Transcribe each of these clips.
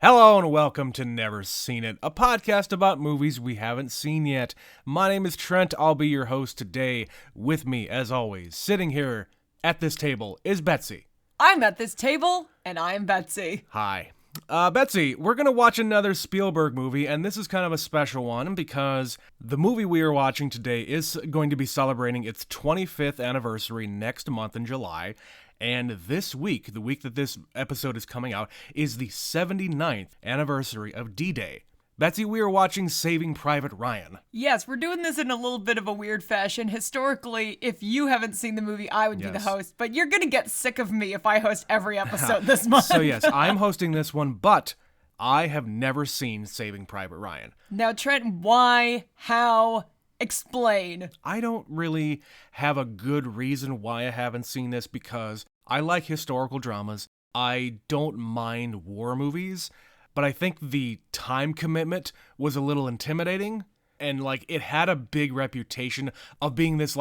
Hello and welcome to Never Seen It, a podcast about movies we haven't seen yet. My name is Trent, I'll be your host today. With me, as always, sitting here at this table is Betsy. I'm at this table, and I'm Betsy. Hi. Betsy, we're going to watch another Spielberg movie, and this is kind of a special one because the movie we are watching today is going to be celebrating its 25th anniversary next month in July. And this week, the week that this episode is coming out, is the 79th anniversary of D-Day. Betsy, we are watching Saving Private Ryan. Yes, we're doing this in a little bit of a weird fashion. Historically, if you haven't seen the movie, I would be the host. But you're going to get sick of me if I host every episode this month. So yes, I'm hosting this one, but I have never seen Saving Private Ryan. Now, Trent, why? How? Explain. I don't really have a good reason why I haven't seen this because I like historical dramas. I don't mind war movies, but I think the time commitment was a little intimidating, and it had a big reputation of being this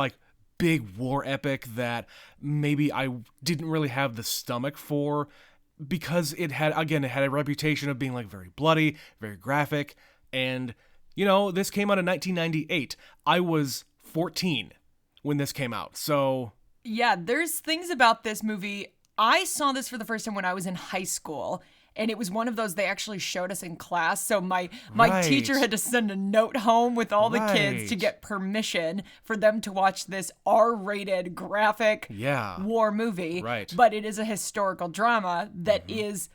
big war epic that maybe I didn't really have the stomach for because it had a reputation of being very bloody, very graphic, and this came out in 1998. I was 14 when this came out, so... Yeah, there's things about this movie. I saw this for the first time when I was in high school, and it was one of those they actually showed us in class, so my teacher had to send a note home with all the kids to get permission for them to watch this R-rated graphic war movie. Right. But it is a historical drama that is...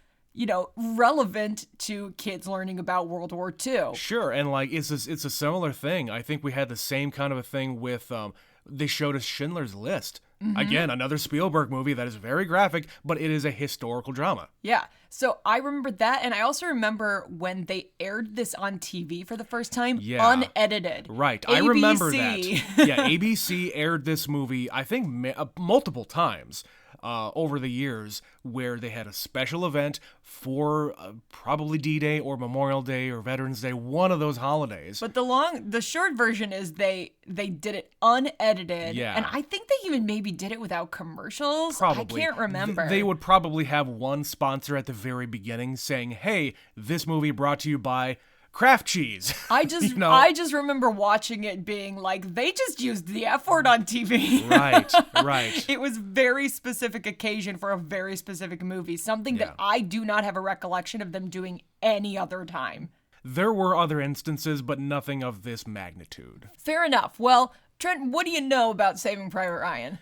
relevant to kids learning about World War II. Sure, and it's a similar thing. I think we had the same kind of a thing with they showed us Schindler's List. Mm-hmm. Again, another Spielberg movie that is very graphic, but it is a historical drama. Yeah, so I remember that, and I also remember when they aired this on TV for the first time, unedited. Right, ABC. I remember that. Yeah, ABC aired this movie, I think, multiple times. Over the years, where they had a special event for probably D-Day or Memorial Day or Veterans Day, one of those holidays. But the short version is they did it unedited, and I think they even maybe did it without commercials. Probably. I can't remember. They would probably have one sponsor at the very beginning saying, "Hey, this movie brought to you by Kraft cheese." I just remember watching it being they just used the F word on TV. Right. It was very specific occasion for a very specific movie, something that I do not have a recollection of them doing any other time. There were other instances, but nothing of this magnitude. Fair enough. Well, Trent, what do you know about Saving Private Ryan?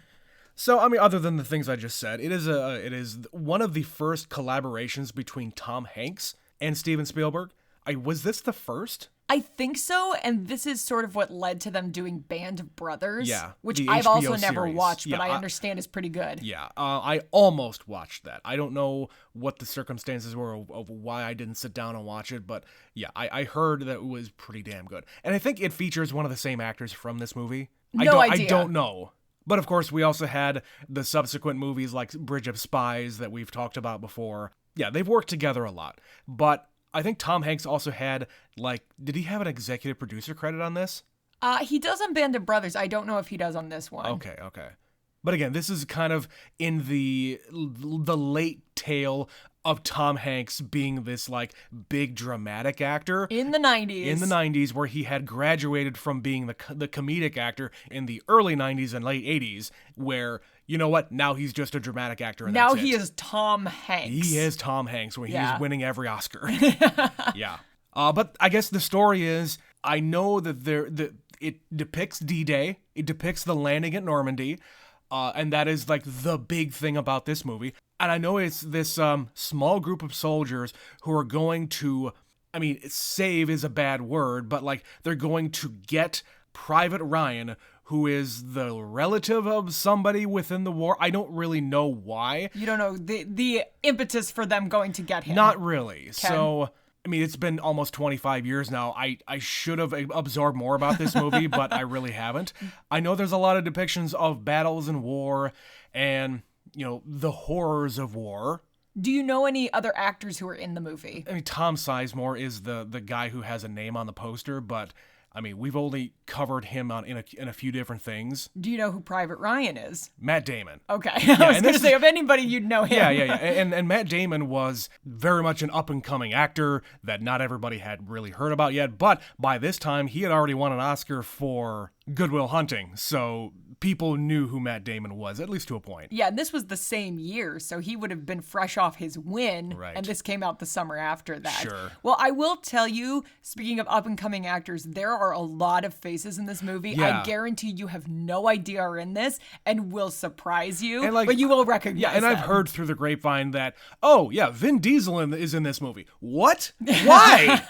So, other than the things I just said, it is one of the first collaborations between Tom Hanks and Steven Spielberg. Was this the first? I think so, and this is sort of what led to them doing Band of Brothers, which I've HBO also never series. watched, but I understand is pretty good. Yeah, I almost watched that. I don't know what the circumstances were of why I didn't sit down and watch it, but yeah, I heard that it was pretty damn good. And I think it features one of the same actors from this movie. No idea. I don't know. But of course, we also had the subsequent movies like Bridge of Spies that we've talked about before. Yeah, they've worked together a lot, but I think Tom Hanks also had, did he have an executive producer credit on this? He does on Band of Brothers. I don't know if he does on this one. Okay. But again, this is kind of in the late tail of Tom Hanks being this, big dramatic actor. In the 90s. In the 90s, where he had graduated from being the comedic actor in the early 90s and late 80s, where... You know what? Now he's just a dramatic actor. And now he is Tom Hanks. He is Tom Hanks when he's winning every Oscar. Yeah. But I guess the story is, I know that it depicts D-Day. It depicts the landing at Normandy. And that is the big thing about this movie. And I know it's this small group of soldiers who are going to, save is a bad word, but they're going to get Private Ryan, who is the relative of somebody within the war. I don't really know why. You don't know the impetus for them going to get him. Not really. Ken. So, it's been almost 25 years now. I should have absorbed more about this movie, but I really haven't. I know there's a lot of depictions of battles and war and, the horrors of war. Do you know any other actors who are in the movie? Tom Sizemore is the guy who has a name on the poster, but... I mean, we've only covered him in a few different things. Do you know who Private Ryan is? Matt Damon. Okay. I was going to say, of anybody, you'd know him. Yeah. And Matt Damon was very much an up-and-coming actor that not everybody had really heard about yet. But by this time, he had already won an Oscar for Good Will Hunting. So people knew who Matt Damon was, at least to a point. Yeah, and this was the same year, so he would have been fresh off his win, Right. and this came out the summer after that. Sure. Well, I will tell you, speaking of up-and-coming actors, there are a lot of faces in this movie. Yeah. I guarantee you have no idea are in this, and will surprise you, And, like, but you will recognize Yeah, and I've them. heard through the grapevine that, oh, yeah, Vin Diesel is in this movie. What? Why?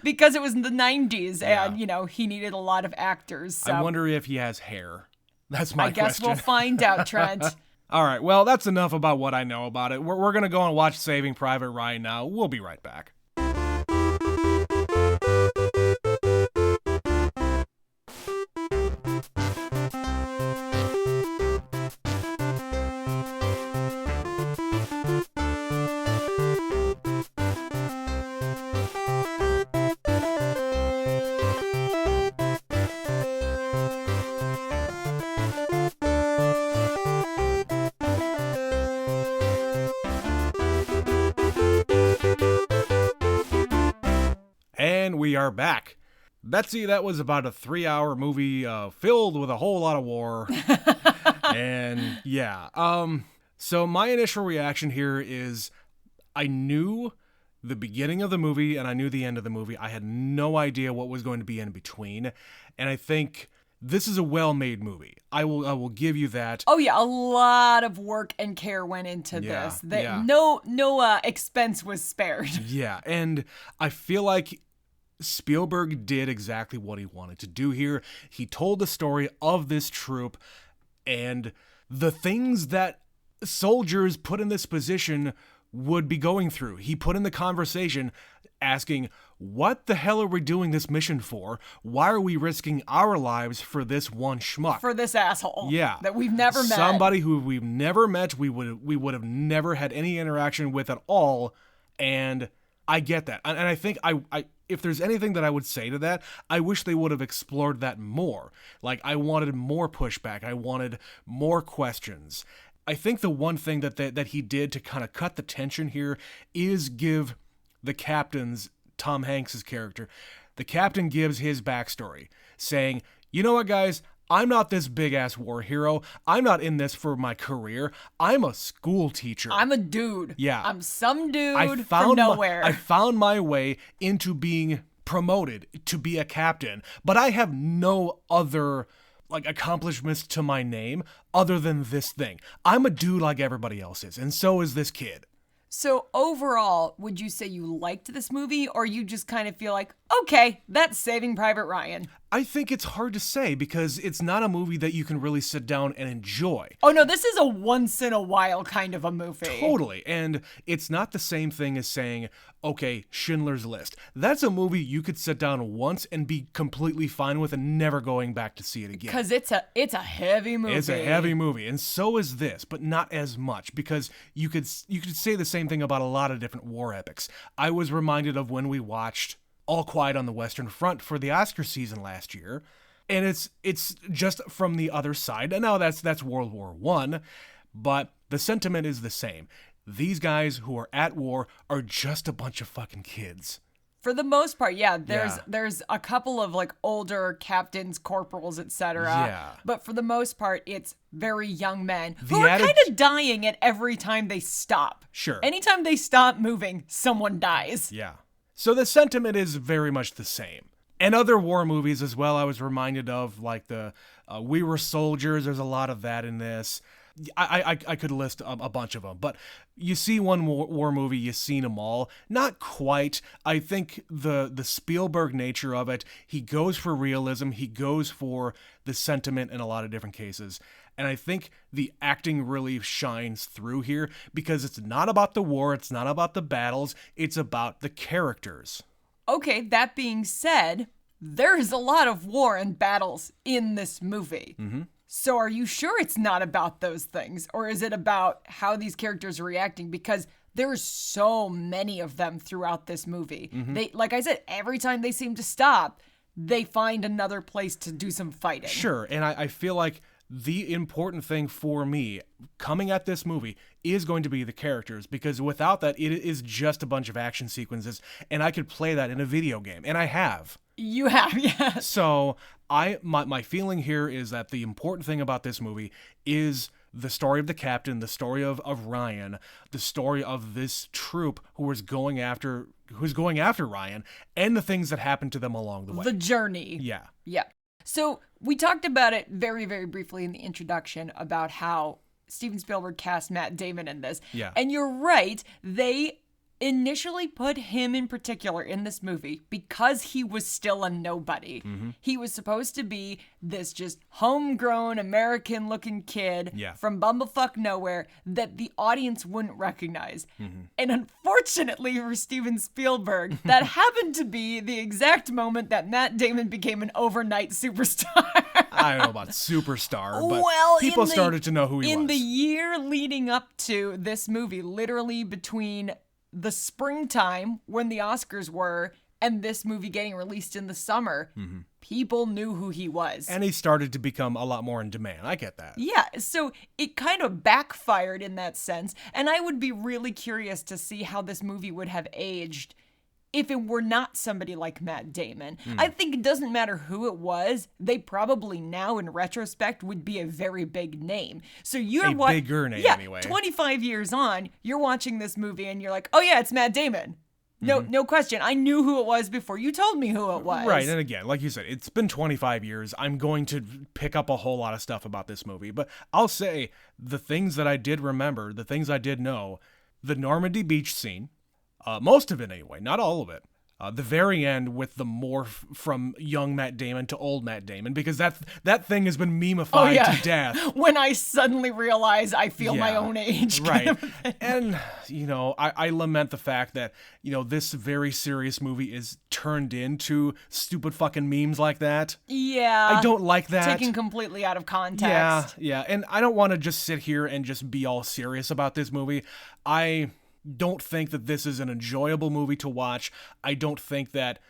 Because it was in the 90s, Yeah. and, he needed a lot of actors, so I wonder if he has hair. That's my I guess question. we'll find out, Trent. All right, well, that's enough about what I know about it. We're going to go and watch Saving Private Ryan now. We'll be right back. And we are back. Betsy, that was about a 3-hour movie filled with a whole lot of war. And yeah, so my initial reaction here is I knew the beginning of the movie and I knew the end of the movie. I had no idea what was going to be in between. And I think this is a well-made movie. I will give you that. Oh yeah, a lot of work and care went into Yeah, this. That yeah. no expense was spared. Yeah, and I feel like Spielberg did exactly what he wanted to do here. He told the story of this troop and the things that soldiers put in this position would be going through. He put in the conversation asking, what the hell are we doing this mission for? Why are we risking our lives for this one schmuck? For this asshole. Yeah. That we've never met. Somebody who we've never met, we would have never had any interaction with at all. And I get that. And I think I if there's anything that I would say to that, I wish they would have explored that more. Like, I wanted more pushback. I wanted more questions. I think the one thing that he did to kind of cut the tension here is give the captain's, Tom Hanks's character, the captain gives his backstory, saying, you know what, guys? I'm not this big-ass war hero. I'm not in this for my career. I'm a school teacher. I'm a dude. Yeah. I'm some dude from nowhere. I found my way into being promoted to be a captain, but I have no other accomplishments to my name other than this thing. I'm a dude like everybody else is, and so is this kid. So overall, would you say you liked this movie, or you just kind of feel like, okay, that's Saving Private Ryan? I think it's hard to say because it's not a movie that you can really sit down and enjoy. Oh no, this is a once in a while kind of a movie. Totally. And it's not the same thing as saying, okay, Schindler's List. That's a movie you could sit down once and be completely fine with and never going back to see it again. Because it's a heavy movie. It's a heavy movie, and so is this, but not as much, because you could say the same thing about a lot of different war epics. I was reminded of when we watched All Quiet on the Western Front for the Oscar season last year, and it's just from the other side. And now that's World War I, but the sentiment is the same. These guys who are at war are just a bunch of fucking kids. For the most part, yeah. There's a couple of older captains, corporals, etc. Yeah. But for the most part, it's very young men who The are kind of dying at every time they stop. Sure. Anytime they stop moving, someone dies. Yeah. So the sentiment is very much the same. And other war movies as well, I was reminded of, like the We Were Soldiers. There's a lot of that in this. I could list a bunch of them, but you see one war movie, you've seen them all. Not quite. I think the Spielberg nature of it, he goes for realism, he goes for the sentiment in a lot of different cases. And I think the acting really shines through here because it's not about the war, it's not about the battles, it's about the characters. Okay, that being said, there's a lot of war and battles in this movie. Mm-hmm. So are you sure it's not about those things? Or is it about how these characters are reacting? Because there's so many of them throughout this movie. Mm-hmm. They, like I said, every time they seem to stop, they find another place to do some fighting. Sure, and I feel like the important thing for me coming at this movie is going to be the characters, because without that, it is just a bunch of action sequences, and I could play that in a video game, and I have. You have, yes. So my feeling here is that the important thing about this movie is the story of the captain, the story of Ryan, the story of this troop who is going after Ryan, and the things that happen to them along the way. The journey. Yeah. Yeah. So we talked about it very, very briefly in the introduction about how Steven Spielberg cast Matt Damon in this. Yeah. And you're right. They initially put him in particular in this movie because he was still a nobody. Mm-hmm. He was supposed to be this just homegrown American looking kid from bumblefuck nowhere that the audience wouldn't recognize. Mm-hmm. And unfortunately for Steven Spielberg, that happened to be the exact moment that Matt Damon became an overnight superstar. I don't know about superstar, but well, people started to know who he was. In the year leading up to this movie, literally between the springtime when the Oscars were and this movie getting released in the summer, people knew who he was. And he started to become a lot more in demand. I get that. Yeah, so it kind of backfired in that sense. And I would be really curious to see how this movie would have aged if it were not somebody like Matt Damon. I think it doesn't matter who it was. They probably now, in retrospect, would be a very big name. So you're bigger name, anyway. 25 years on, you're watching this movie and you're like, oh yeah, it's Matt Damon. No question. I knew who it was before you told me who it was. Right, and again, like you said, it's been 25 years. I'm going to pick up a whole lot of stuff about this movie. But I'll say the things that I did remember, the things I did know, the Normandy beach scene, most of it anyway, not all of it. The very end with the morph from young Matt Damon to old Matt Damon, because that thing has been memeified to death. When I suddenly realize I feel my own age. Right. And, I lament the fact that, this very serious movie is turned into stupid fucking memes like that. Yeah. I don't like that. Taken completely out of context. Yeah. And I don't want to just sit here and just be all serious about this movie. I don't think that this is an enjoyable movie to watch. I don't think that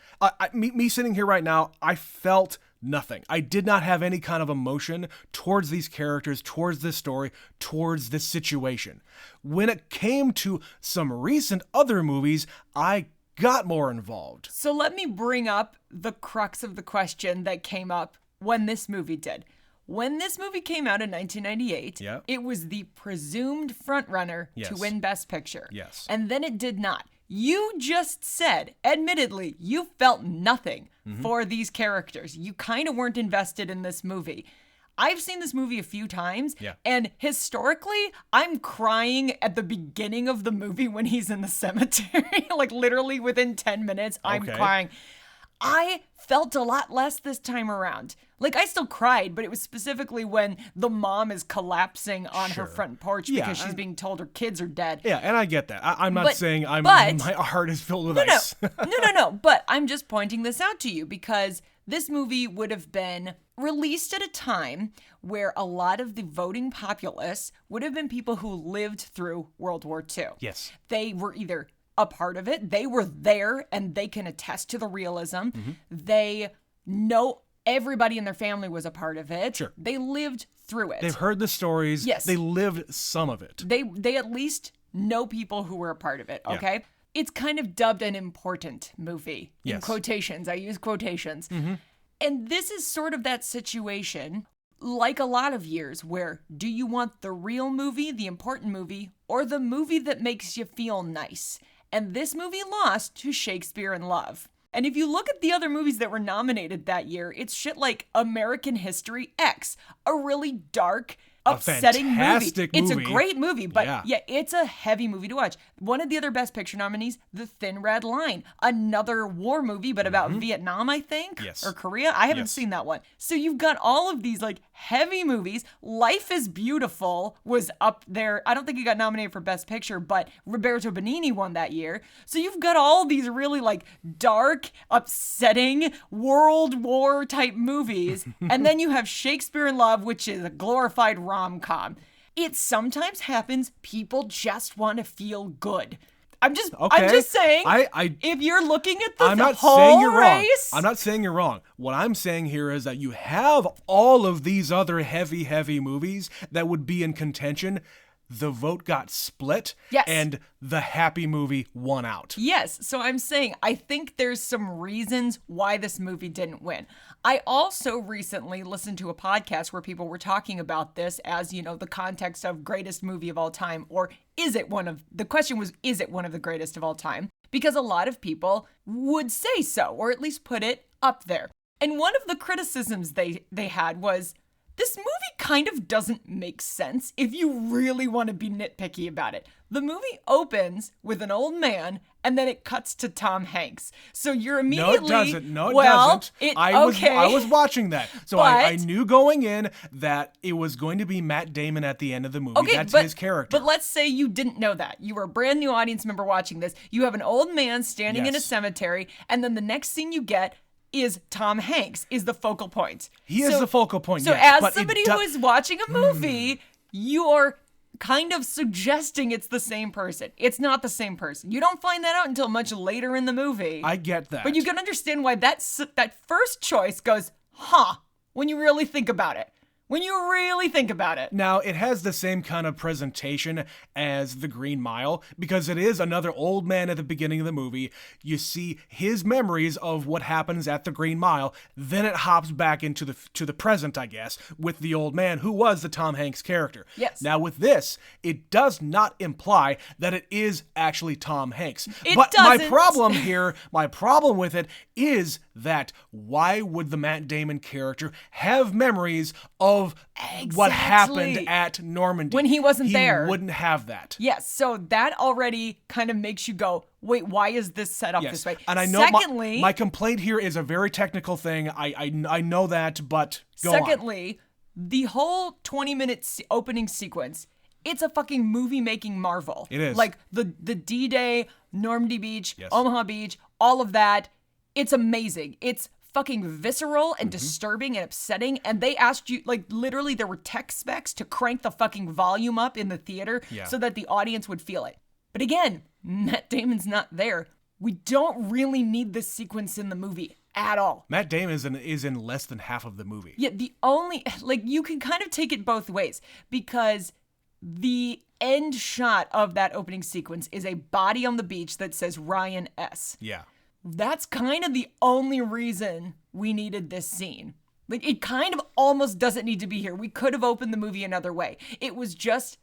me sitting here right now, I felt nothing. I did not have any kind of emotion towards these characters, towards this story, towards this situation. When it came to some recent other movies, I got more involved. So let me bring up the crux of the question that came up when this movie did. When this movie came out in 1998, it was the presumed frontrunner to win Best Picture. Yes. And then it did not. You just said, admittedly, you felt nothing for these characters. You kind of weren't invested in this movie. I've seen this movie a few times, and historically, I'm crying at the beginning of the movie when he's in the cemetery. Like, literally within 10 minutes, I'm crying. I felt a lot less this time around. Like, I still cried, but it was specifically when the mom is collapsing on her front porch because she's being told her kids are dead. Yeah, and I get that. I'm not saying my heart is filled with ice. No. But I'm just pointing this out to you because this movie would have been released at a time where a lot of the voting populace would have been people who lived through World War II. Yes. They were either a part of it, they were there, and they can attest to the realism. They know everybody in their family was a part of it. Sure. They lived through it. They've heard the stories. Yes. They lived some of it. They at least know people who were a part of it, okay? Yeah. It's kind of dubbed an important movie. In quotations. I use quotations. And this is sort of that situation, like a lot of years, where do you want the real movie, the important movie, or the movie that makes you feel nice? And this movie lost to Shakespeare in Love. And if you look at the other movies that were nominated that year, it's shit like American History X, a really dark, upsetting movie. It's a great movie, but yeah, it's a heavy movie to watch. One of the other Best Picture nominees, The Thin Red Line, another war movie, but about Vietnam, I think, or Korea. I haven't seen that one. So you've got all of these like heavy movies. Life is Beautiful was up there. I don't think he got nominated for Best Picture, but Roberto Benigni won that year. So you've got all these really like dark, upsetting World War type movies. And then you have Shakespeare in Love, which is a glorified rom-com. It sometimes happens people just want to feel good. I'm just Okay. saying. I if you're looking at the I'm not whole saying you're wrong. race, I'm not saying you're wrong. What I'm saying here is that you have all of these other heavy movies that would be in contention. The vote got split, Yes. and the happy movie won out. Yes, so I'm saying I think there's some reasons why this movie didn't win. I also recently listened to a podcast where people were talking about this as, you know, the context of greatest movie of all time, or the question was, is it one of the greatest of all time? Because a lot of people would say so, or at least put it up there. And one of the criticisms they had was, this movie kind of doesn't make sense if you really want to be nitpicky about it. The movie opens with an old man, and then it cuts to Tom Hanks. So you're immediately... No, it doesn't. No, it well, doesn't. I was watching that. So I But- knew going in that it was going to be Matt Damon at the end of the movie. Okay, That's but, his character. But let's say you didn't know that. You were a brand new audience member watching this. You have an old man standing in a Yes. cemetery, and then the next scene you get is Tom Hanks is the focal point. He is the focal point, So yes, as but it somebody do- who is watching a movie, you're kind of suggesting it's the same person. It's not the same person. You don't find that out until much later in the movie. I get that. But you can understand why that first choice goes, huh, when you really think about it. When you really think about it. Now, it has the same kind of presentation as The Green Mile, because it is another old man at the beginning of the movie. You see his memories of what happens at the Green Mile, then it hops back into the present, I guess, with the old man, who was the Tom Hanks character. Yes. Now, with this, it does not imply that it is actually Tom Hanks. It but doesn't. my problem with it is that why would the Matt Damon character have memories of what happened Exactly. at Normandy When he wasn't there. He wouldn't have that. Yes, so that already kind of makes you go, wait, why is this set up this way? And I know Secondly, my complaint here is a very technical thing. I know that, but go on. Secondly, the whole 20-minute opening sequence, it's a fucking movie-making marvel. It is. Like the D-Day, Normandy Beach, Yes. Omaha Beach, all of that. It's amazing. It's fucking visceral Mm-hmm. and disturbing and upsetting. And they asked you, like, literally there were tech specs to crank the fucking volume up in the theater Yeah. so that the audience would feel it. But again, Matt Damon's not there. We don't really need this sequence in the movie at all. Matt Damon is in less than half of the movie. Yeah, the only, like, you can kind of take it both ways because the end shot of that opening sequence is a body on the beach that says Ryan S. Yeah. That's kind of the only reason we needed this scene. Like, it kind of almost doesn't need to be here. We could have opened the movie another way. It was just,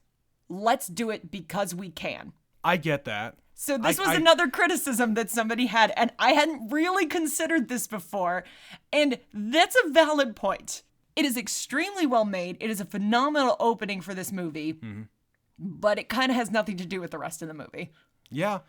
let's do it because we can. I get that. So this was another criticism that somebody had, and I hadn't really considered this before, and that's a valid point. It is extremely well made. It is a phenomenal opening for this movie, but it kind of has nothing to do with the rest of the movie. Yeah.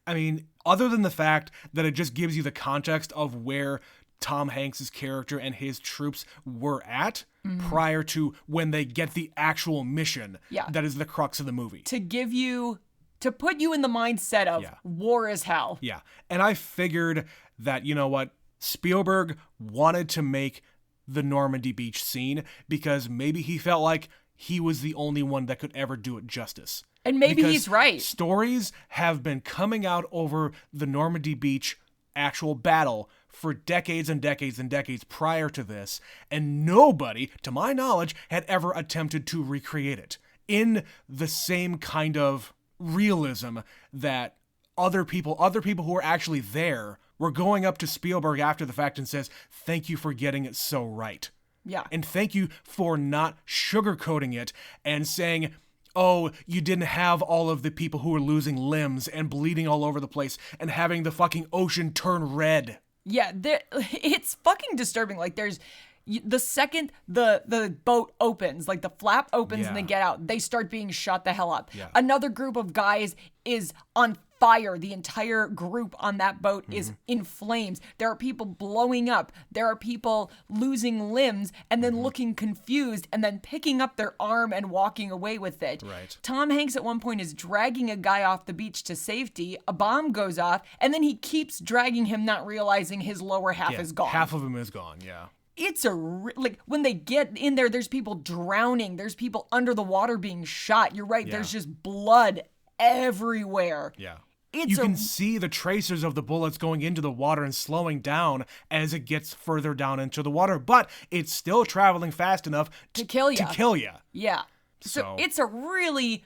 I mean, other than the fact that it just gives you the context of where Tom Hanks' character and his troops were at prior to when they get the actual mission Yeah. that is the crux of the movie. To put you in the mindset of Yeah. war is hell. Yeah. And I figured that, you know what, Spielberg wanted to make the Normandy Beach scene because maybe he felt like he was the only one that could ever do it justice. And maybe Because he's right. Stories have been coming out over the Normandy Beach actual battle for decades and decades and decades prior to this, and nobody, to my knowledge, had ever attempted to recreate it in the same kind of realism that other people who were actually there were going up to Spielberg after the fact and says, "Thank you for getting it so right." Yeah. And thank you for not sugarcoating it and saying, oh, you didn't have all of the people who were losing limbs and bleeding all over the place and having the fucking ocean turn red. Yeah, it's fucking disturbing. Like, there's the second the boat opens, like the flap opens and they Yeah. get out, they start being shot the hell up. Yeah. Another group of guys is on fire. The entire group on that boat is in flames. There are people blowing up. There are people losing limbs and then looking confused and then picking up their arm and walking away with it. Right. Tom Hanks at one point is dragging a guy off the beach to safety. A bomb goes off and then he keeps dragging him, not realizing his lower half is gone. Half of him is gone, yeah. It's like when they get in there, there's people drowning. There's people under the water being shot. You're right. Yeah. There's just blood everywhere. Yeah. You can see the tracers of the bullets going into the water and slowing down as it gets further down into the water, but it's still traveling fast enough to kill you. Yeah. So it's a really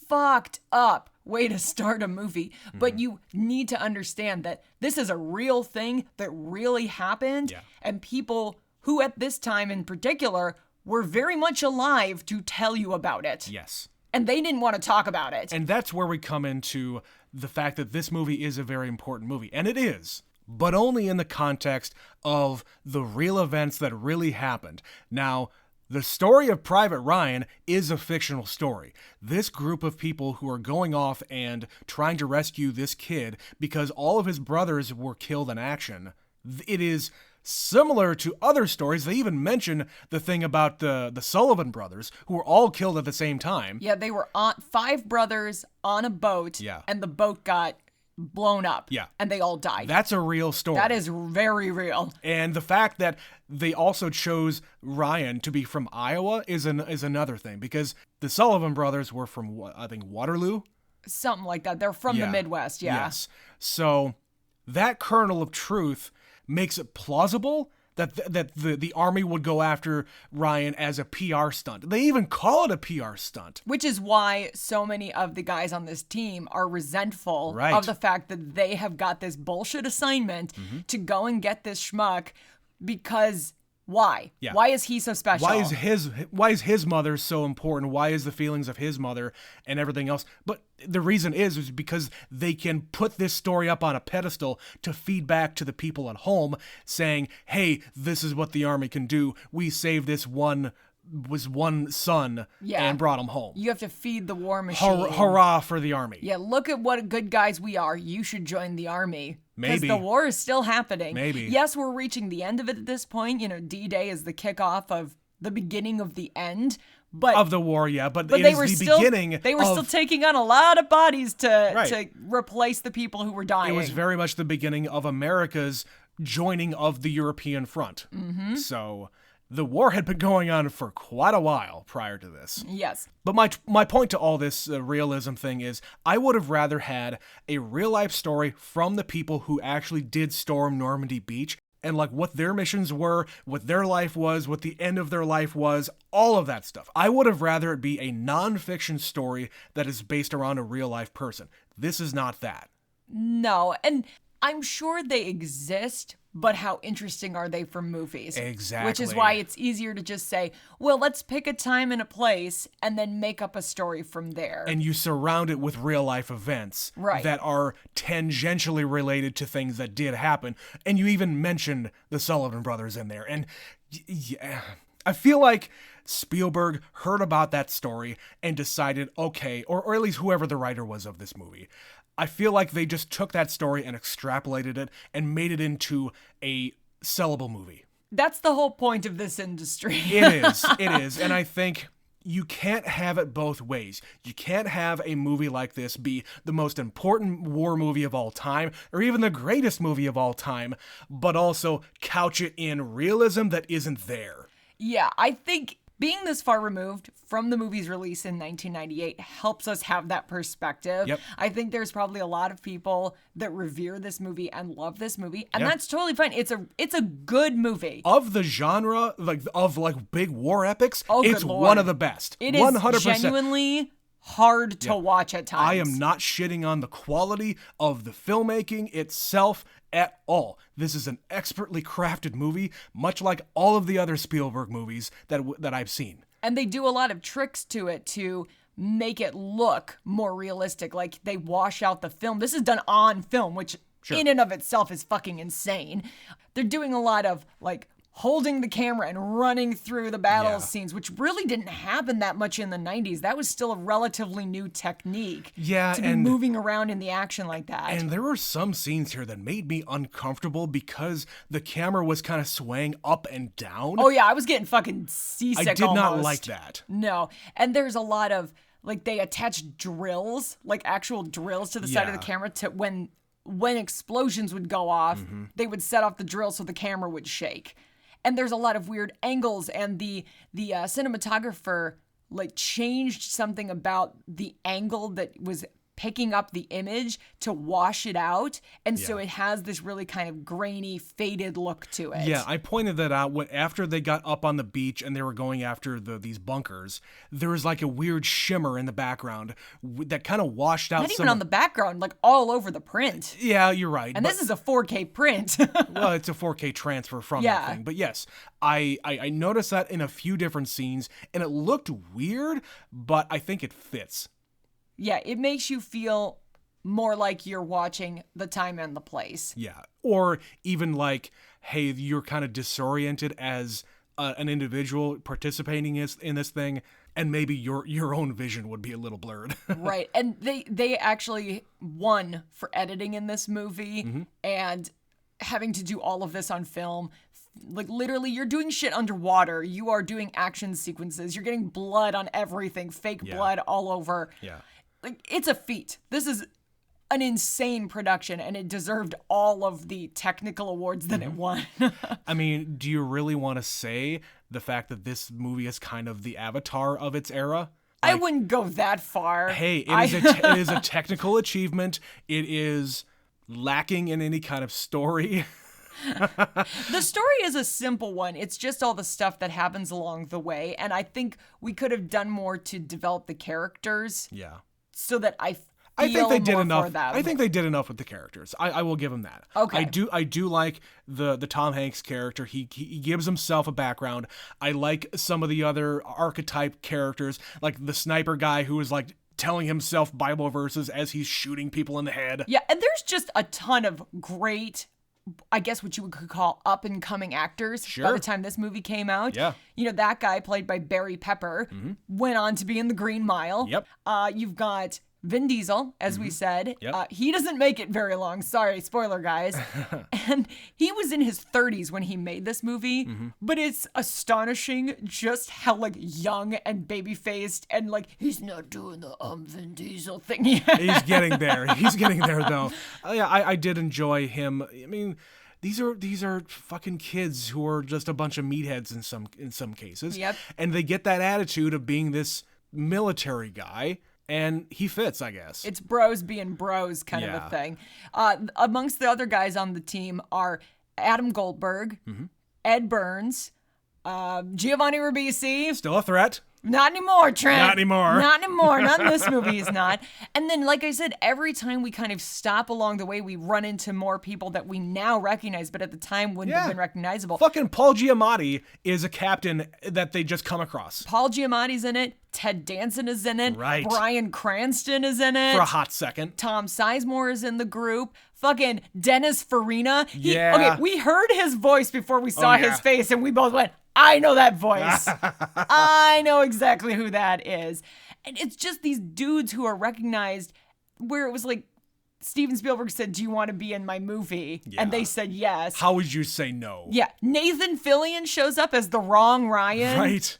fucked up way to start a movie, but you need to understand that this is a real thing that really happened, and people who at this time in particular were very much alive to tell you about it. Yes. And they didn't want to talk about it. And that's where we come into the fact that this movie is a very important movie. And it is, but only in the context of the real events that really happened. Now, the story of Private Ryan is a fictional story. This group of people who are going off and trying to rescue this kid because all of his brothers were killed in action, it is similar to other stories. They even mention the thing about the Sullivan brothers, who were all killed at the same time. Yeah, they were 5 brothers on a boat, and the boat got blown up, and they all died. That's a real story. That is very real. And the fact that they also chose Ryan to be from Iowa is another thing, because the Sullivan brothers were from, I think, Waterloo? Something like that. They're from the Midwest, Yes. So that kernel of truth makes it plausible that the Army would go after Ryan as a PR stunt. They even call it a PR stunt. Which is why so many of the guys on this team are resentful of the fact that they have got this bullshit assignment to go and get this schmuck, because why? Yeah. Why is he so special? Why is his mother so important? Why is the feelings of his mother and everything else? But the reason is because they can put this story up on a pedestal to feed back to the people at home, saying, hey, this is what the Army can do. We saved this one son and brought him home. You have to feed the war machine. Hurrah for the Army. Yeah, look at what good guys we are. You should join the Army. Maybe. Because the war is still happening. Maybe. Yes, we're reaching the end of it at this point. You know, D-Day is the kickoff of the beginning of the end. But of the war, yeah. But they were still taking on a lot of bodies to replace the people who were dying. It was very much the beginning of America's joining of the European front. Mm-hmm. So the war had been going on for quite a while prior to this. Yes. But my point to all this realism thing is, I would have rather had a real-life story from the people who actually did storm Normandy Beach, and like what their missions were, what their life was, what the end of their life was, all of that stuff. I would have rather it be a non-fiction story that is based around a real-life person. This is not that. No, and I'm sure they exist, but how interesting are they for movies? Exactly. Which is why it's easier to just say, well, let's pick a time and a place and then make up a story from there. And you surround it with real life events that are tangentially related to things that did happen. And you even mentioned the Sullivan brothers in there. And yeah, I feel like Spielberg heard about that story and decided, okay, or at least whoever the writer was of this movie, I feel like they just took that story and extrapolated it and made it into a sellable movie. That's the whole point of this industry. It is. And I think you can't have it both ways. You can't have a movie like this be the most important war movie of all time, or even the greatest movie of all time, but also couch it in realism that isn't there. Yeah, I think being this far removed from the movie's release in 1998 helps us have that perspective. Yep. I think there's probably a lot of people that revere this movie and love this movie, and that's totally fine. It's a good movie. Of the genre, of big war epics, it's one of the best. It is 100%. Genuinely hard to watch at times. I am not shitting on the quality of the filmmaking itself at all. This is an expertly crafted movie, much like all of the other Spielberg movies that I've seen. And they do a lot of tricks to it to make it look more realistic. Like, they wash out the film. This is done on film, which in and of itself is fucking insane. They're doing a lot of, like, holding the camera and running through the battle scenes, which really didn't happen that much in the 90s. That was still a relatively new technique to be moving around in the action like that. And there were some scenes here that made me uncomfortable because the camera was kind of swaying up and down. Oh yeah, I was getting fucking seasick I did not like that. No. And there's a lot of, like, they attach drills, like actual drills to the side of the camera to when explosions would go off, they would set off the drill so the camera would shake. And there's a lot of weird angles, and the cinematographer like changed something about the angle that was picking up the image to wash it out. And so it has this really kind of grainy, faded look to it. Yeah, I pointed that out after they got up on the beach and they were going after these bunkers. There was like a weird shimmer in the background that kind of washed out. Not even on the background, like all over the print. Yeah, you're right. And this is a 4K print. Well, it's a 4K transfer from that thing. But yes, I noticed that in a few different scenes, and it looked weird, but I think it fits. Yeah, it makes you feel more like you're watching The Time and the Place. Yeah, or even like, hey, you're kind of disoriented as an individual participating in this thing, and maybe your own vision would be a little blurred. Right, and they actually won for editing in this movie, and having to do all of this on film. Like, literally, you're doing shit underwater. You are doing action sequences. You're getting blood on everything, fake blood all over. Yeah. Like, it's a feat. This is an insane production, and it deserved all of the technical awards that it won. I mean, do you really want to say the fact that this movie is kind of the Avatar of its era? I wouldn't go that far. Hey, it is a technical achievement. It is lacking in any kind of story. The story is a simple one. It's just all the stuff that happens along the way, and I think we could have done more to develop the characters. Yeah. So that I think they did more enough. for them. I think they did enough with the characters. I will give them that. Okay. I do like the Tom Hanks character. He gives himself a background. I like some of the other archetype characters, like the sniper guy who is like telling himself Bible verses as he's shooting people in the head. Yeah, and there's just a ton of great, I guess what you could call up and coming actors by the time this movie came out. Yeah. You know, that guy played by Barry Pepper went on to be in The Green Mile. Yep. You've got Vin Diesel, as we said. Yep. He doesn't make it very long. Sorry, spoiler, guys. And he was in his 30s when he made this movie. But it's astonishing just how, like, young and baby-faced and, like, he's not doing the Vin Diesel thing yet. He's getting there. He's getting there, though. Yeah, I did enjoy him. I mean, these are fucking kids who are just a bunch of meatheads in some cases. Yep. And they get that attitude of being this military guy. And he fits, I guess. It's bros being bros kind of a thing. Amongst the other guys on the team are Adam Goldberg, Ed Burns, Giovanni Ribisi. Still a threat. Not anymore, Trent. Not anymore. Not anymore. Not in this movie, he's not. And then, like I said, every time we kind of stop along the way, we run into more people that we now recognize, but at the time wouldn't have been recognizable. Fucking Paul Giamatti is a captain that they just come across. Paul Giamatti's in it. Ted Danson is in it. Right. Bryan Cranston is in it. For a hot second. Tom Sizemore is in the group. Fucking Dennis Farina. Yeah. Okay, we heard his voice before we saw his face, and we both went, I know that voice. I know exactly who that is. And it's just these dudes who are recognized where it was like, Steven Spielberg said, do you want to be in my movie? Yeah. And they said yes. How would you say no? Yeah. Nathan Fillion shows up as the wrong Ryan. Right.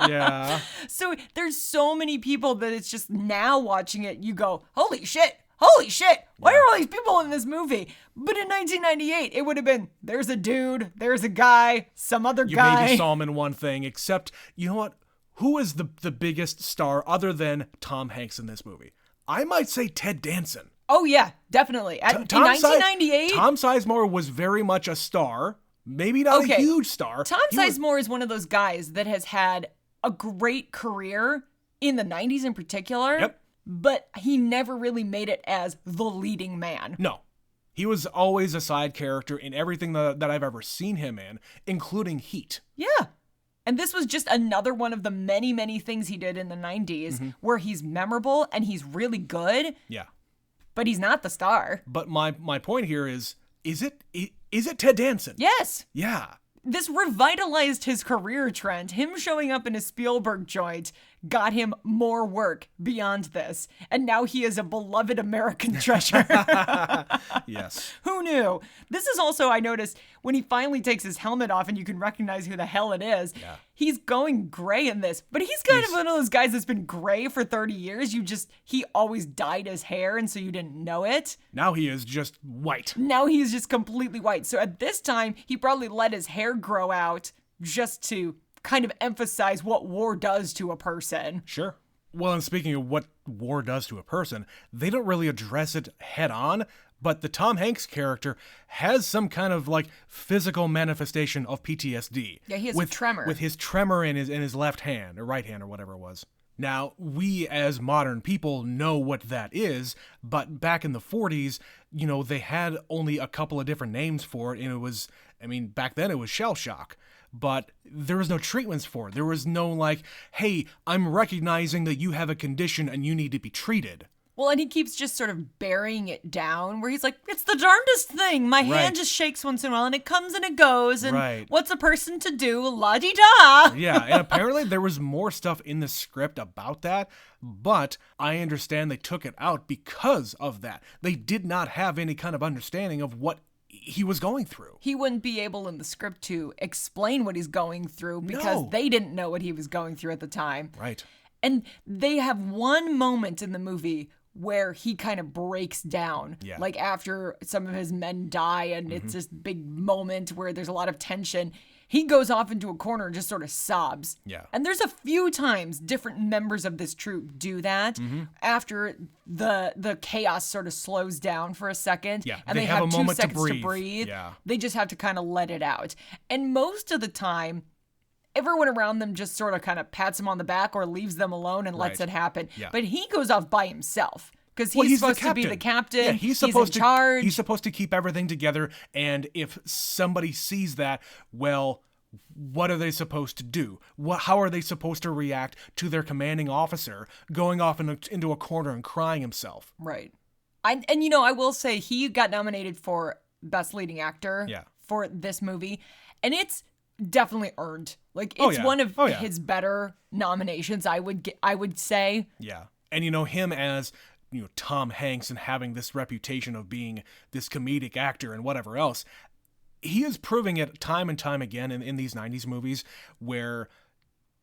Yeah. So there's so many people that it's just now watching it, you go, holy shit. Holy shit, why are all these people in this movie? But in 1998, it would have been, there's a dude, there's a guy, some other You guy. maybe saw him in one thing, except, you know what? Who is the biggest star other than Tom Hanks in this movie? I might say Ted Danson. Oh, yeah, definitely. In 1998? Tom Sizemore was very much a star. Maybe not a huge star. Tom Sizemore is one of those guys that has had a great career in the 90s in particular. Yep. But he never really made it as the leading man. No. He was always a side character in everything that I've ever seen him in, including Heat. Yeah. And this was just another one of the many, many things he did in the 90s where he's memorable and he's really good. Yeah. But he's not the star. But my point here is it Ted Danson? Yes. Yeah. This revitalized his career, Trent. Him showing up in a Spielberg joint got him more work beyond this. And now he is a beloved American treasure. Yes. Who knew? This is also, I noticed, when he finally takes his helmet off and you can recognize who the hell it is, he's going gray in this. But he's kind of one of those guys that's been gray for 30 years. He always dyed his hair, and so you didn't know it. Now he is just white. Now he's just completely white. So at this time, he probably let his hair grow out just to kind of emphasize what war does to a person. Sure. Well, and speaking of what war does to a person, they don't really address it head on, but the Tom Hanks character has some kind of like physical manifestation of PTSD. Yeah, he has a tremor. With his tremor in his left hand, or right hand, or whatever it was. Now, we as modern people know what that is, but back in the 40s, you know, they had only a couple of different names for it, and it was, I mean, back then it was shell shock. But there was no treatments for it. There was no like, hey, I'm recognizing that you have a condition and you need to be treated. Well, and he keeps just sort of burying it down where he's like, it's the darndest thing. My hand just shakes once in a while and it comes and it goes. And what's a person to do? La-di-da. Yeah, and apparently there was more stuff in the script about that, but I understand they took it out because of that. They did not have any kind of understanding of what he was going through. He wouldn't be able in the script to explain what he's going through because they didn't know what he was going through at the time. Right. And they have one moment in the movie where he kind of breaks down. Yeah. Like after some of his men die and it's this big moment where there's a lot of tension. He goes off into a corner and just sort of sobs. Yeah. And there's a few times different members of this troop do that after the chaos sort of slows down for a second. Yeah. And they have have a 2 moment seconds to breathe. Yeah. They just have to kind of let it out. And most of the time, everyone around them just sort of kind of pats him on the back or leaves them alone and lets it happen. Yeah. But he goes off by himself because he's supposed to be the captain. Yeah, he's supposed in charge. He's supposed to keep everything together. And if somebody sees that, well, what are they supposed to do? How are they supposed to react to their commanding officer going off into a corner and crying himself? Right. And you know, I will say he got nominated for Best Leading Actor for this movie. And it's definitely earned. Like it's one of his better nominations, I would say. Yeah. And you know, him as, you know, Tom Hanks and having this reputation of being this comedic actor and whatever else, he is proving it time and time again in these 90s movies where,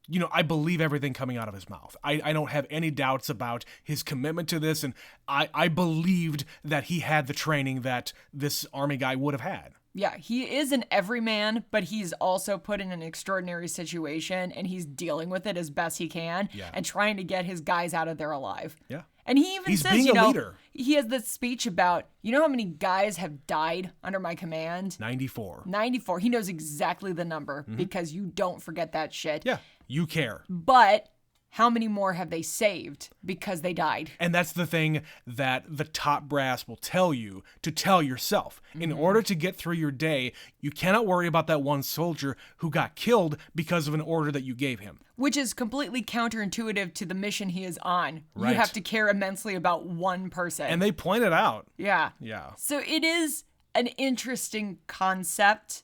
you know, I believe everything coming out of his mouth. I don't have any doubts about his commitment to this, and I believed that he had the training that this Army guy would have had. Yeah, he is an everyman, but he's also put in an extraordinary situation, and he's dealing with it as best he can and trying to get his guys out of there alive. Yeah. And he even says, being you know, leader. He has this speech about, you know how many guys have died under my command? 94. 94. He knows exactly the number because you don't forget that shit. Yeah, you care. But how many more have they saved because they died? And that's the thing that the top brass will tell you to tell yourself. In order to get through your day, you cannot worry about that one soldier who got killed because of an order that you gave him. Which is completely counterintuitive to the mission he is on. Right. You have to care immensely about one person. And they point it out. Yeah. Yeah. So it is an interesting concept.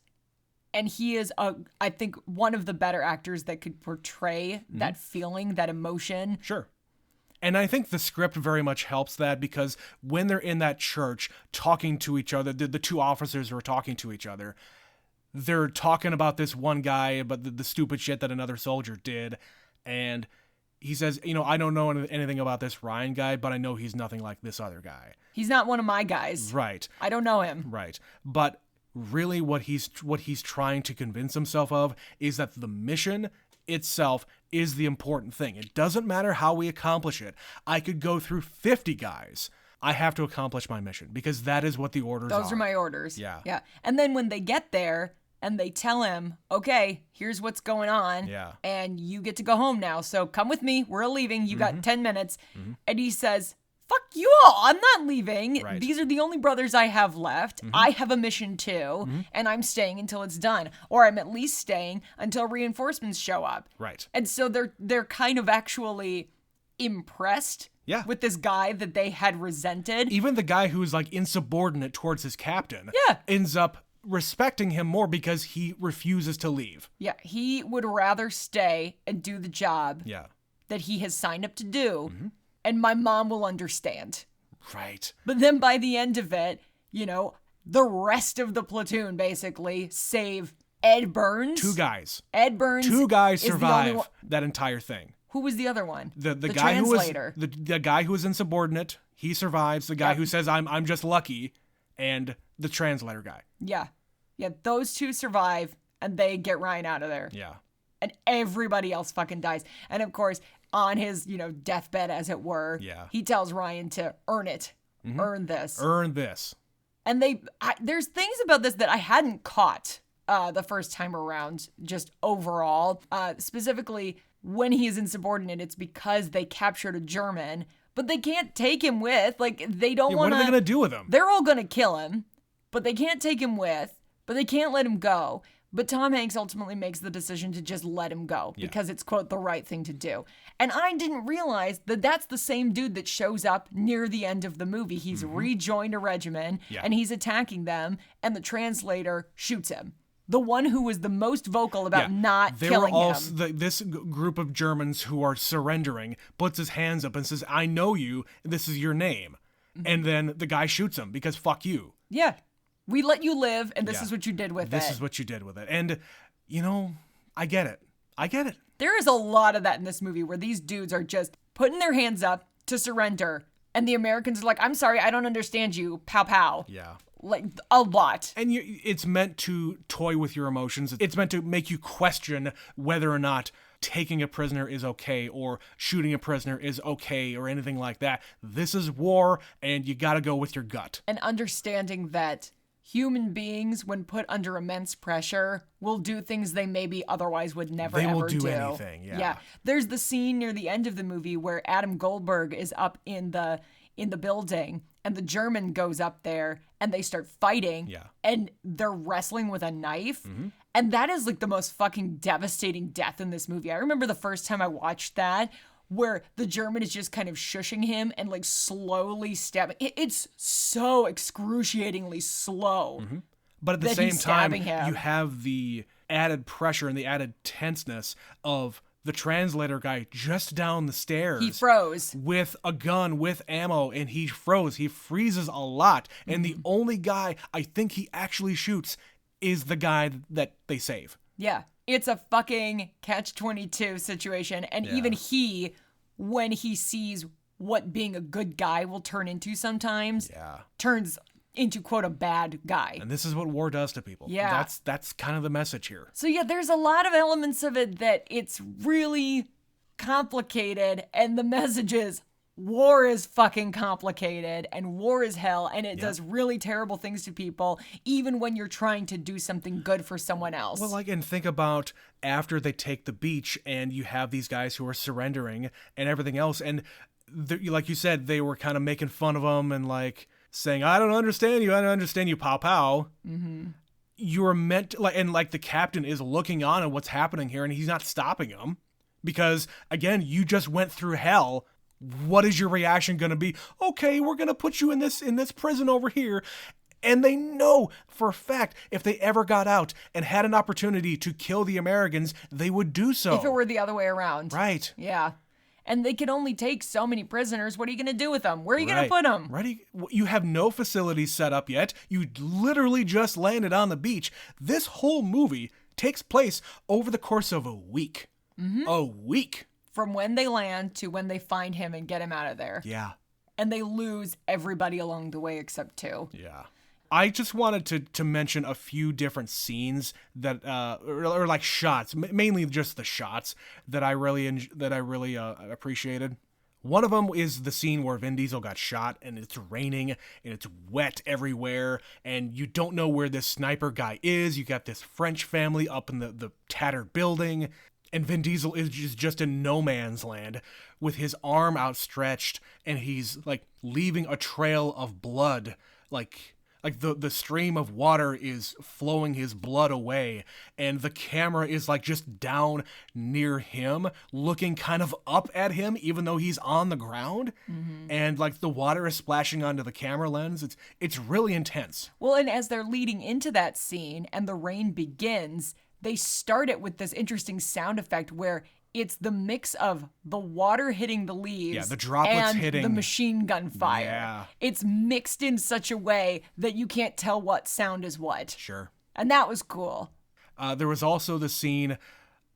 And he is, I think, one of the better actors that could portray that feeling, that emotion. Sure. And I think the script very much helps that because when they're in that church talking to each other, the two officers are talking to each other, they're talking about this one guy, about the stupid shit that another soldier did. And he says, you know, I don't know anything about this Ryan guy, but I know he's nothing like this other guy. He's not one of my guys. Right. I don't know him. Right. But really what he's trying to convince himself of is that the mission itself is the important thing. It doesn't matter how we accomplish it. I could go through 50 guys. I have to accomplish my mission because that is what the orders are. Those are my orders. Yeah. Yeah. And then when they get there and they tell him, okay, here's what's going on. Yeah. And you get to go home now. So come with me. We're leaving. You got 10 minutes. And he says, fuck you all. I'm not leaving. Right. These are the only brothers I have left. I have a mission too, and I'm staying until it's done. Or I'm at least staying until reinforcements show up. Right. And so they're kind of actually impressed with this guy that they had resented. Even the guy who's like insubordinate towards his captain ends up respecting him more because he refuses to leave. Yeah, he would rather stay and do the job that he has signed up to do. And my mom will understand. Right. But then by the end of it, you know, the rest of the platoon basically save Ed Burns. 2 guys. Ed Burns. 2 guys survive that entire thing. Who was the other one? The guy translator. who was the guy who was insubordinate, he survives. The guy who says I'm just lucky, and the translator guy. Yeah. Yeah, those 2 survive and they get Ryan out of there. Yeah. And everybody else fucking dies. And of course, on his, deathbed, as it were, Yeah. he tells Ryan to earn it. Earn this. Earn this. And there's things about this that I hadn't caught the first time around, just overall. Specifically, when he is insubordinate, it's because they captured a German, but they can't take him with. Like, they don't want to... What are they going to do with him? They're all going to kill him, but they can't take him with, but they can't let him go. But Tom Hanks ultimately makes the decision to just let him go because it's, quote, the right thing to do. And I didn't realize that that's the same dude that shows up near the end of the movie. He's rejoined a regiment and he's attacking them, and the translator shoots him. The one who was the most vocal about not killing him. This group of Germans who are surrendering puts his hands up and says, I know you, this is your name. And then the guy shoots him because fuck you. Yeah. We let you live, and this is what you did with it. This is what you did with it. And, I get it. There is a lot of that in this movie where these dudes are just putting their hands up to surrender, and the Americans are like, I'm sorry, I don't understand you, pow pow. Yeah. Like, a lot. And it's meant to toy with your emotions. It's meant to make you question whether or not taking a prisoner is okay or shooting a prisoner is okay or anything like that. This is war, and you gotta go with your gut. And understanding that human beings, when put under immense pressure, will do things they maybe otherwise would never They will ever do anything, yeah. There's the scene near the end of the movie where Adam Goldberg is up in the building, and the German goes up there and they start fighting, and they're wrestling with a knife. And that is like the most fucking devastating death in this movie. I remember the first time I watched that, where the German is just kind of shushing him and like slowly stabbing. It's so excruciatingly slow. But at the same time, him. you have the added pressure and the added tenseness of the translator guy just down the stairs. He froze. With a gun, with ammo, and he froze. He freezes a lot. And the only guy I think he actually shoots is the guy that they save. Yeah. It's a fucking catch-22 situation. And even he, when he sees what being a good guy will turn into sometimes, turns into, quote, a bad guy. And this is what war does to people. Yeah. That's kind of the message here. So yeah, there's a lot of elements of it that it's really complicated, and the message is war is fucking complicated, and war is hell, and it does really terrible things to people, even when you're trying to do something good for someone else. Well, and think about after they take the beach, and you have these guys who are surrendering and everything else, and like you said, they were kind of making fun of them and like saying, I don't understand you, pow pow. You're meant to, like the captain is looking on at what's happening here, and he's not stopping them because, again, you just went through hell. What is your reaction going to be? Okay, we're going to put you in this prison over here. And they know for a fact if they ever got out and had an opportunity to kill the Americans, they would do so. If it were the other way around. Right. Yeah. And they can only take so many prisoners. What are you going to do with them? Where are you going to put them? Right. You have no facilities set up yet. You literally just landed on the beach. This whole movie takes place over the course of a week. A week. From when they land to when they find him and get him out of there. Yeah. And they lose everybody along the way except two. Yeah. I just wanted to mention a few different scenes that or like shots, mainly just the shots that I really appreciated. One of them is the scene where Vin Diesel got shot and it's raining and it's wet everywhere and you don't know where this sniper guy is. You got this French family up in the tattered building. And Vin Diesel is just in no man's land with his arm outstretched, and he's like leaving a trail of blood, like the stream of water is flowing his blood away, and the camera is like just down near him, looking kind of up at him, even though he's on the ground, and like the water is splashing onto the camera lens. It's really intense. Well, and as they're leading into that scene and the rain begins, they start it with this interesting sound effect where it's the mix of the water hitting the leaves the droplets and hitting the machine gun fire. Yeah. It's mixed in such a way that you can't tell what sound is what. Sure. And that was cool. There was also the scene,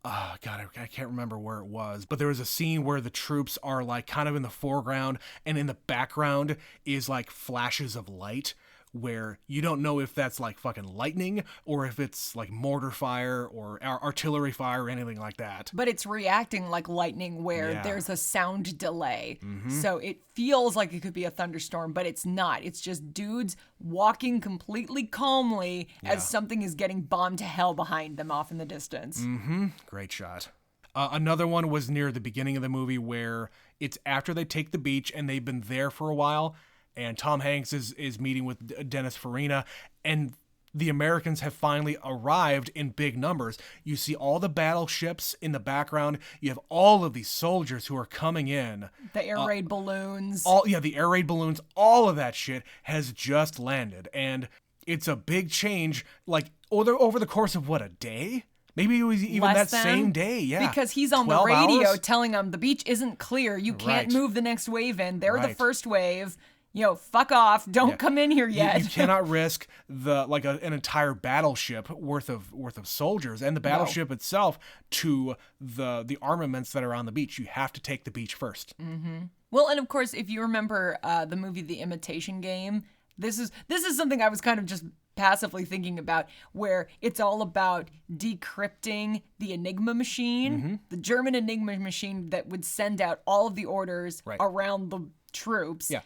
I can't remember where it was, but there was a scene where the troops are like kind of in the foreground and in the background is like flashes of light where you don't know if that's like fucking lightning or if it's like mortar fire or artillery fire or anything like that. But it's reacting like lightning where there's a sound delay. So it feels like it could be a thunderstorm, but it's not. It's just dudes walking completely calmly as something is getting bombed to hell behind them off in the distance. Great shot. Another one was near the beginning of the movie where it's after they take the beach and they've been there for a while, and Tom Hanks is meeting with Dennis Farina, and the Americans have finally arrived in big numbers. You see all the battleships in the background. You have all of these soldiers who are coming in. The air raid balloons. The air raid balloons. All of that shit has just landed, and it's a big change. Like over the course of a day? Maybe it was even that same day, yeah. Because he's on the radio hours? Telling them the beach isn't clear. You can't move the next wave in. They're the first wave. Fuck off. Don't come in here yet. You cannot risk an entire battleship worth of soldiers and the battleship itself to the armaments that are on the beach. You have to take the beach first. Well, and of course, if you remember the movie The Imitation Game, this is something I was kind of just passively thinking about, where it's all about decrypting the Enigma machine, the German Enigma machine that would send out all of the orders around the troops. Yeah.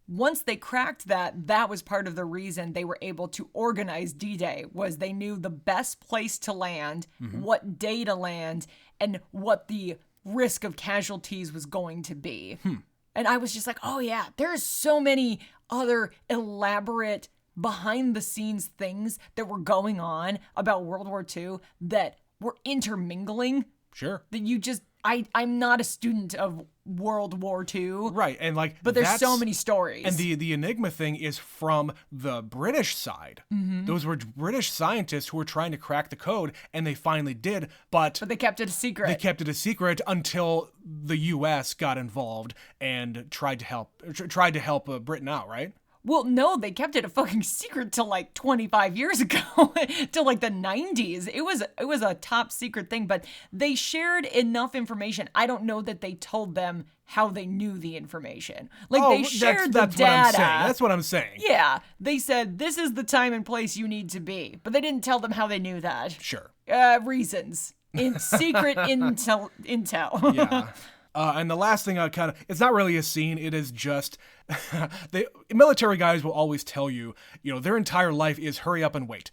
Once they cracked that was part of the reason they were able to organize D-Day, was they knew the best place to land, what day to land, and what the risk of casualties was going to be. And I was just like, oh yeah, there's so many other elaborate behind-the-scenes things that were going on about World War II that were intermingling. Sure. That you just... I'm not a student of World War II. Right, and but there's so many stories. And the Enigma thing is from the British side. Those were British scientists who were trying to crack the code, and they finally did, but they kept it a secret. They kept it a secret until the U.S. got involved and tried to help Britain out, right? Well, no, they kept it a fucking secret till like 25 years ago, till like the 90s. It was a top secret thing, but they shared enough information. I don't know that they told them how they knew the information. Like they shared the data. That's what I'm saying. Yeah, they said this is the time and place you need to be, but they didn't tell them how they knew that. Sure. Reasons. Secret intel. Yeah. And the last thing it's not really a scene, it is just, military guys will always tell you, their entire life is hurry up and wait,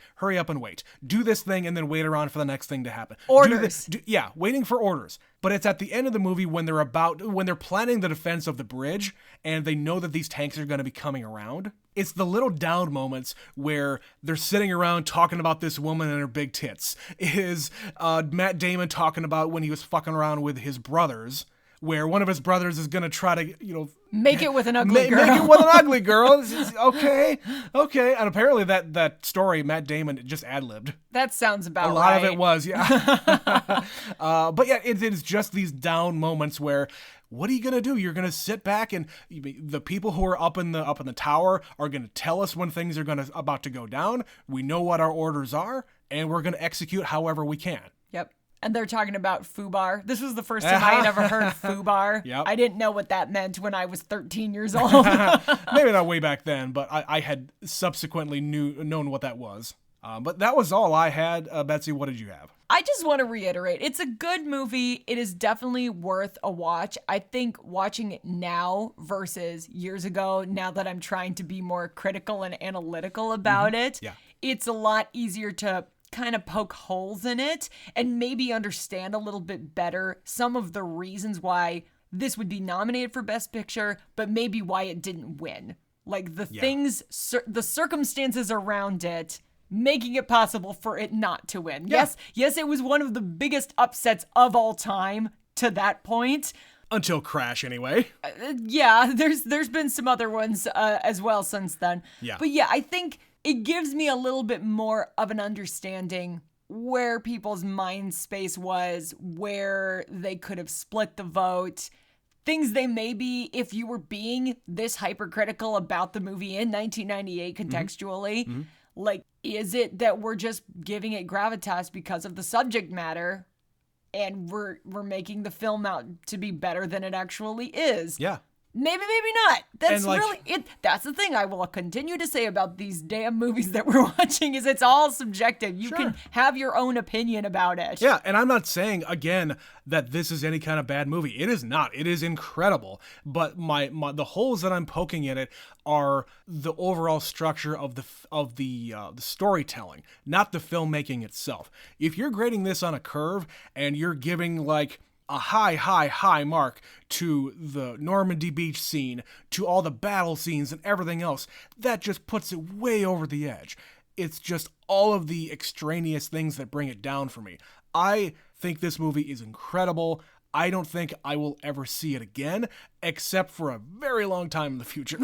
do this thing and then wait around for the next thing to happen. Orders. Waiting for orders. But it's at the end of the movie when they're planning the defense of the bridge and they know that these tanks are going to be coming around. It's the little down moments where they're sitting around talking about this woman and her big tits. It is Matt Damon talking about when he was fucking around with his brothers, where one of his brothers is going to try to, make it with an ugly girl. Make it with an ugly girl. Okay. And apparently that story, Matt Damon just ad-libbed. That sounds about right. A lot of it was, yeah. But yeah, it is just these down moments where, what are you going to do? You're going to sit back and the people who are up in the tower are going to tell us when things are about to go down. We know what our orders are, and we're going to execute however we can. Yep. And they're talking about FUBAR. This was the first time I had ever heard FUBAR. Yep. I didn't know what that meant when I was 13 years old. Maybe not way back then, but I had subsequently known what that was. But that was all I had. Betsy, what did you have? I just want to reiterate, it's a good movie. It is definitely worth a watch. I think watching it now versus years ago, now that I'm trying to be more critical and analytical about it, it's a lot easier to kind of poke holes in it and maybe understand a little bit better some of the reasons why this would be nominated for Best Picture, but maybe why it didn't win. Like the things, the circumstances around it, making it possible for it not to win. Yeah. Yes, it was one of the biggest upsets of all time to that point. Until Crash, anyway. There's been some other ones as well since then. Yeah. But yeah, I think it gives me a little bit more of an understanding where people's mind space was, where they could have split the vote, things they maybe, if you were being this hypercritical about the movie in 1998 contextually, like, is it that we're just giving it gravitas because of the subject matter and we're making the film out to be better than it actually is? Yeah. Maybe not. That's And, like, really it. That's the thing I will continue to say about these damn movies that we're watching is it's all subjective. You can have your own opinion about it. Yeah, and I'm not saying, again, that this is any kind of bad movie. It is not. It is incredible. But the holes that I'm poking in it are the overall structure of the storytelling, not the filmmaking itself. If you're grading this on a curve and you're giving, like, a high mark to the Normandy Beach scene, to all the battle scenes and everything else, that just puts it way over the edge. It's just all of the extraneous things that bring it down for me. I think this movie is incredible. I don't think I will ever see it again, except for a very long time in the future.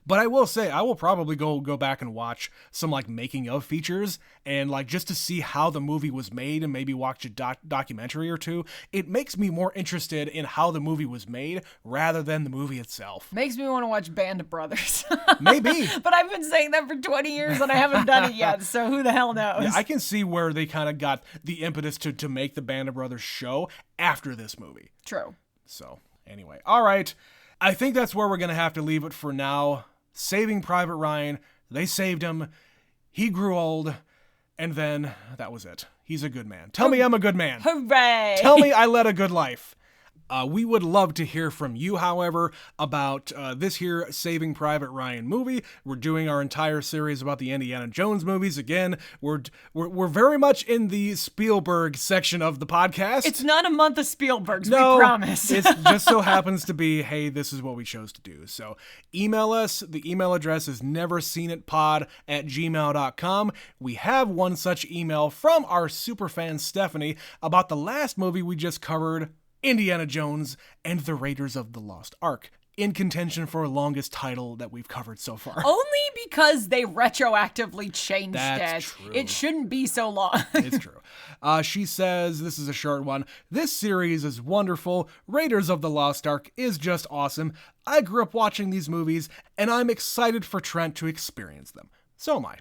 But I will say, I will probably go back and watch some, like, making of features and, like, just to see how the movie was made and maybe watch a documentary or two. It makes me more interested in how the movie was made rather than the movie itself. Makes me want to watch Band of Brothers. Maybe. But I've been saying that for 20 years and I haven't done it yet, so who the hell knows? Yeah, I can see where they kind of got the impetus to make the Band of Brothers show after this movie. True. So, anyway. All right. I think that's where we're going to have to leave it for now. Saving Private Ryan. They saved him. He grew old. And then that was it. He's a good man. Tell me I'm a good man. Hooray! Tell me I led a good life. We would love to hear from you, however, about this here Saving Private Ryan movie. We're doing our entire series about the Indiana Jones movies. Again, we're very much in the Spielberg section of the podcast. It's not a month of Spielberg's, no, we promise. It just so happens to be, hey, this is what we chose to do. So email us. The email address is neverseenitpod@gmail.com. We have one such email from our superfan Stephanie about the last movie we just covered, Indiana Jones and the Raiders of the Lost Ark, in contention for longest title that we've covered so far. Only because they retroactively changed That's it. true. It shouldn't be so long. It's true. She says, this is a short one, this series is wonderful. Raiders of the Lost Ark is just awesome. I grew up watching these movies, and I'm excited for Trent to experience them. So am I.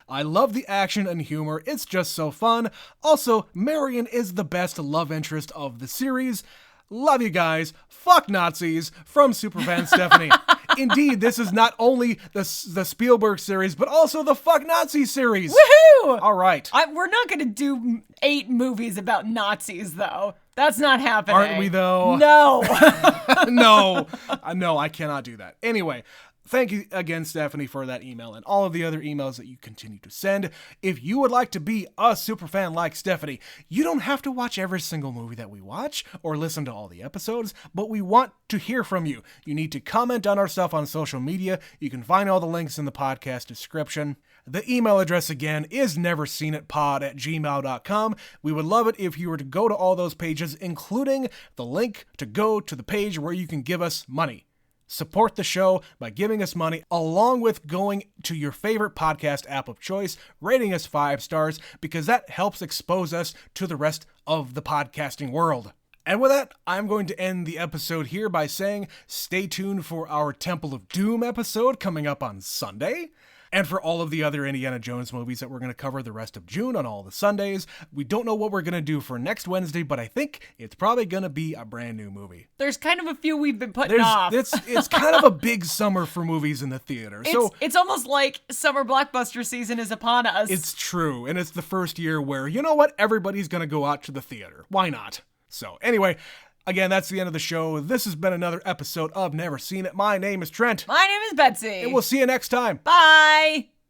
I love the action and humor, it's just so fun. Also, Marion is the best love interest of the series. Love you guys. Fuck Nazis. From Superfan Stephanie. Indeed, this is not only the Spielberg series, but also the Fuck Nazi series. Woohoo! All right. We're not going to do 8 movies about Nazis, though. That's not happening. Aren't we, though? No. No, I cannot do that. Anyway, thank you again, Stephanie, for that email and all of the other emails that you continue to send. If you would like to be a superfan like Stephanie, you don't have to watch every single movie that we watch or listen to all the episodes, but we want to hear from you. You need to comment on our stuff on social media. You can find all the links in the podcast description. The email address again is neverseenitpod@gmail.com. We would love it if you were to go to all those pages, including the link to go to the page where you can give us money. Support the show by giving us money, along with going to your favorite podcast app of choice, rating us 5 stars, because that helps expose us to the rest of the podcasting world. And with that, I'm going to end the episode here by saying stay tuned for our Temple of Doom episode coming up on Sunday. And for all of the other Indiana Jones movies that we're going to cover the rest of June on all the Sundays. We don't know what we're going to do for next Wednesday, but I think it's probably going to be a brand new movie. There's kind of a few we've been putting off. It's kind of a big summer for movies in the theater. It's almost like summer blockbuster season is upon us. It's true, and it's the first year where, you know what, everybody's going to go out to the theater. Why not? So anyway, again, that's the end of the show. This has been another episode of Never Seen It. My name is Trent. My name is Betsy. And we'll see you next time. Bye.